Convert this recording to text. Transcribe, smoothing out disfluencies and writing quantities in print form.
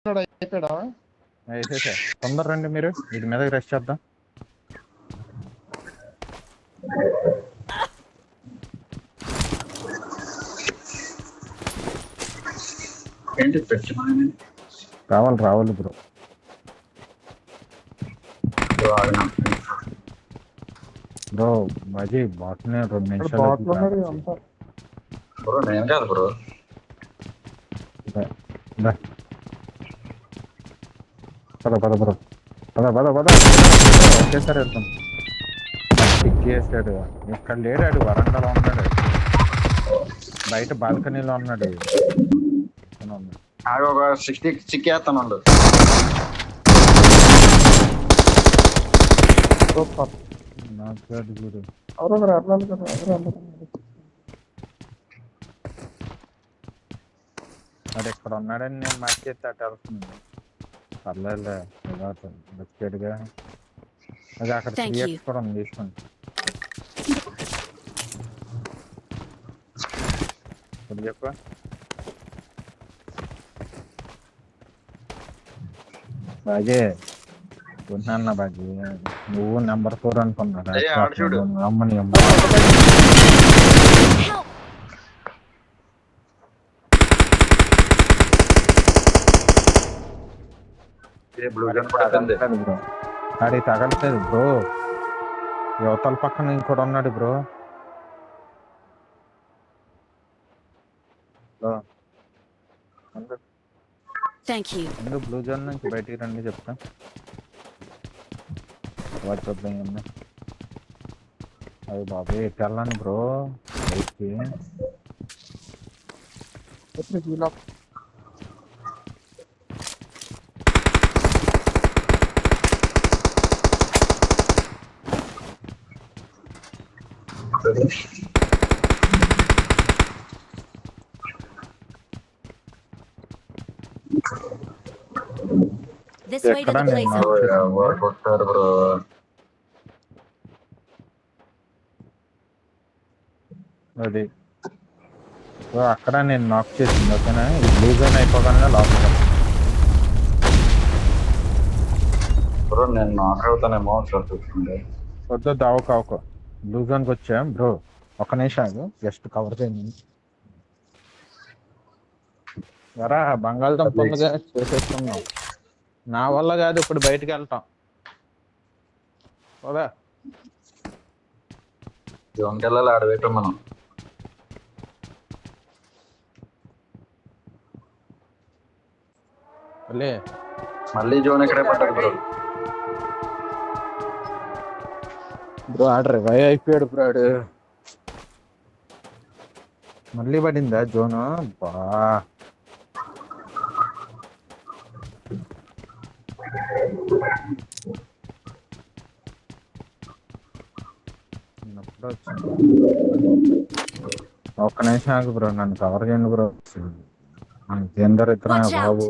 అయిపోయాడా? వేసేసా. తొందర రండి మీరు, వీటి మీదకి రెస్ట్ చేద్దాం. ఏంటి పెట్టమని రావాలి బ్రో. బ్రో బాజీ బాట్నే 2 నిమిషాలు బాట్లు ఉన్నాడు అంతా. బ్రో నేను కాదు బ్రో. పద బ్రో, పద ఒకేసారి వెళ్తాం. పిక్ చేసాడు. ఇక్కడ లేడాడు, వరండాలో ఉన్నాడు, బయట బాల్కనీలో ఉన్నాడు. నాకు ఒక 60 చిక్కేస్తాను. మరి ఇక్కడ ఉన్నాడని నేను మార్చేస్తే అటు వెళ్తుంది. పర్లేదులే, బతికేడుగా. అది అక్కడ 3x కూడా ఉంది, తీసుకోండి. ఇప్పుడు చెప్పు. బాజీ ఉన్నాన్న బాజీ, నువ్వు నెంబర్ 4 అనుకున్నారా? అమ్మని అమ్మ ఆడి తగలలేదు బ్రో. యువతల పక్కన ఇంకోటి ఉన్నాడు బ్రో. ముందు బ్లూ జోన్ నుంచి బయటికి రండి చెప్తా. అది బాబు ఎట్టాలని బ్రో బయటికి. ఎక్కడ కొట్టారు బ్రో. అది అక్కడ నేను నాక్ చేసింది. ఓకేనా, ఇది బ్లూ జోన్ అయిపోగానే లోపల. బ్రో నేను నాక్ అవుతానేమో చూస్తుండే. వద్దు దావకావుకో, బ్లూ జోన్కి వచ్చాం బ్రో. ఒక నిమిషం జస్ట్ కవర్ చేయండి. ఎరా బంగాళదుంప ఉందిగా, చేసేసుకున్నాం. నా వల్ల కాదు ఇప్పుడు బయటికి వెళ్తాం. ఓదా జోన్కి వెళ్ళాలి, ఆడబెట్టాం మనం. మళ్ళీ జోన్ ఇక్కడే పడ్డది బ్రో. బ్రో ఆర్డర్ రివైవ్ అయిపోయాడు బ్రో. ఆడు మళ్ళీ పడిందా జోను? బా ఒక్క నిమిషం ఆగు బ్రో, నన్ను కవర్ చేయండి బ్రో. మనకి ఏం దొరుకుతున్నా బాబు.